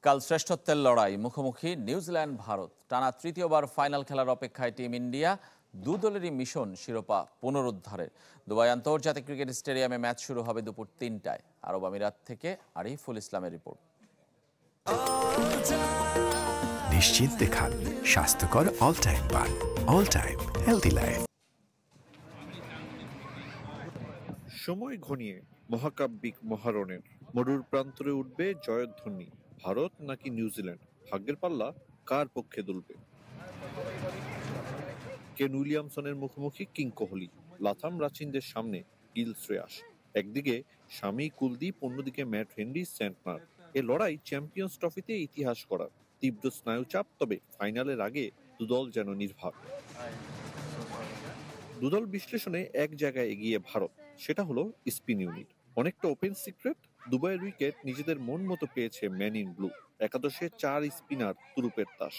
কাল শ্রেষ্ঠত্বের লড়াই মুখোমুখি নিউজিল্যান্ড ভারত। টানা তৃতীয়বার ফাইনাল খেলার অপেক্ষায় টিম ইন্ডিয়া। দু দলেরই মিশন শিরোপা পুনরুদ্ধারের। দুবাই আন্তর্জাতিক ক্রিকেট স্টেডিয়ামে ম্যাচ শুরু হবে দুপুর ৩টায়। আরব আমিরাত থেকে আরিফুল ইসলামের রিপোর্ট। নিশ্চিন্তে খান স্বাস্থ্যকর অল টাইম পান। All time healthy life. সময় ঘনিয়ে মহাকাব্যিক মহারণের মরুর প্রান্তরে উঠবে জয়ধ্বনি। ভারত নাকি নিউজিল্যান্ড, ভাগ্যের পাল্লা কার পক্ষে দুলবে? কেন উইলিয়ামসনের মুখোমুখি কিং কোহলি, লাথাম রাচিনদের সামনে গিল শ্রেয়াস। একদিকে স্বামী কুলদীপ, অন্যদিকে ম্যাট হেনরি সেন্টনার। এ লড়াই চ্যাম্পিয়ন্স ট্রফিতে ইতিহাস করার। তীব্র স্নায়ুচাপ, তবে ফাইনালের আগে দুদল যেন নির্ভার। দুদল বিশ্লেষণে এক জায়গায় এগিয়ে ভারত, সেটা হলো স্পিন ইউনিট। অনেকটা ওপেন সিক্রেট। দুবাইয়ের উইকেট নিজেদের মন মতো পেয়েছে ম্যান ইন ব্লু। একাদশে 4 স্পিনার তুরুপের তাস।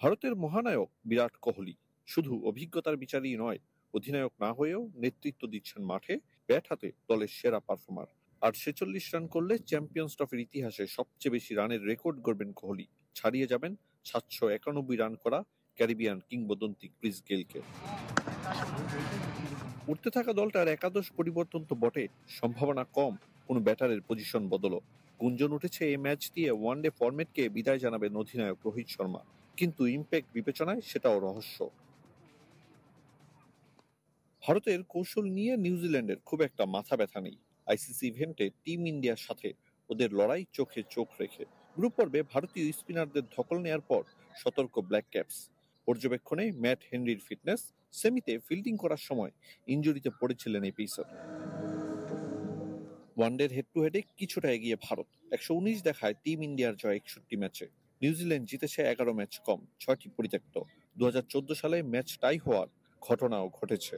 ভারতের মহানায়ক বিরাট কোহলি শুধু অভিজ্ঞতার বিচারই নয়, অধিনায়ক না হয়েও নেতৃত্ব দিচ্ছেন মাঠে। ব্যাট হাতে দলের সেরা পারফর্মার। আর 46 রান করলে চ্যাম্পিয়ন্স ট্রফির ইতিহাসে সবচেয়ে বেশি রানের রেকর্ড গড়বেন কোহলি। ছাড়িয়ে যাবেন 791 রান করা ক্যারিবিয়ান কিংবদন্তি ক্রিস গেইলকে। উঠতে থাকা দলটার একাদশ পরিবর্তন তো বটে, সম্ভাবনা কম কোন ব্যাটারের পজিশন বদলও। গুঞ্জন উঠেছে এই ম্যাচ দিয়ে ওয়ানডে ফরম্যাটকে বিদায় জানাবেন অধিনায়ক রোহিত শর্মা, কিন্তু ইম্প্যাক্ট বিবেচনায় সেটাও রহস্য। ভারতের কৌশল নিয়ে নিউজিল্যান্ডের খুব একটা মাথা ব্যথা নেই। আইসিসি ইভেন্টে টিম ইন্ডিয়ার সাথে ওদের লড়াই চোখে চোখ রেখে। গ্রুপ পর্বে ভারতীয় স্পিনারদের ধকল নেয়ার পর সতর্ক ব্ল্যাক ক্যাপস। পর্যবেক্ষণে ম্যাট হেনরির ফিটনেস, সেমিতে ফিল্ডিং করার সময় ইনজুরিতে পড়েছিলেন এই পেসার। ওয়ানডের হেড টু হেডে কিছুটা এগিয়ে ভারত। 119 দেখায় টিম ইন্ডিয়ার জয় 61 ম্যাচে। নিউজিল্যান্ড জিতেছে 11 ম্যাচ কম, 6টি পরিত্যক্ত। 2014 সালে ম্যাচ টাই হওয়ার ঘটনাও ঘটেছে।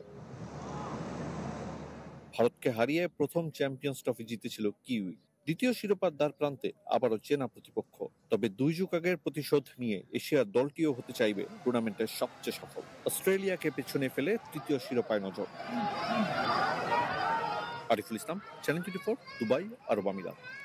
ভারতকে হারিয়ে প্রথম চ্যাম্পিয়ন্স ট্রফি জিতেছিল কিউই। দ্বিতীয় শিরোপার দ্বার প্রান্তে আবারও চেনা প্রতিপক্ষ। তবে 2 যুগ আগের প্রতিশোধ নিয়ে এশিয়ার দলটিও হতে চাইবে টুর্নামেন্টের সবচেয়ে সফল। অস্ট্রেলিয়াকে পেছনে ফেলে তৃতীয় শিরোপায় নজর। আরিফুল ইসলাম, চ্যানেল 24, দুবাই, আরব আমিরাত।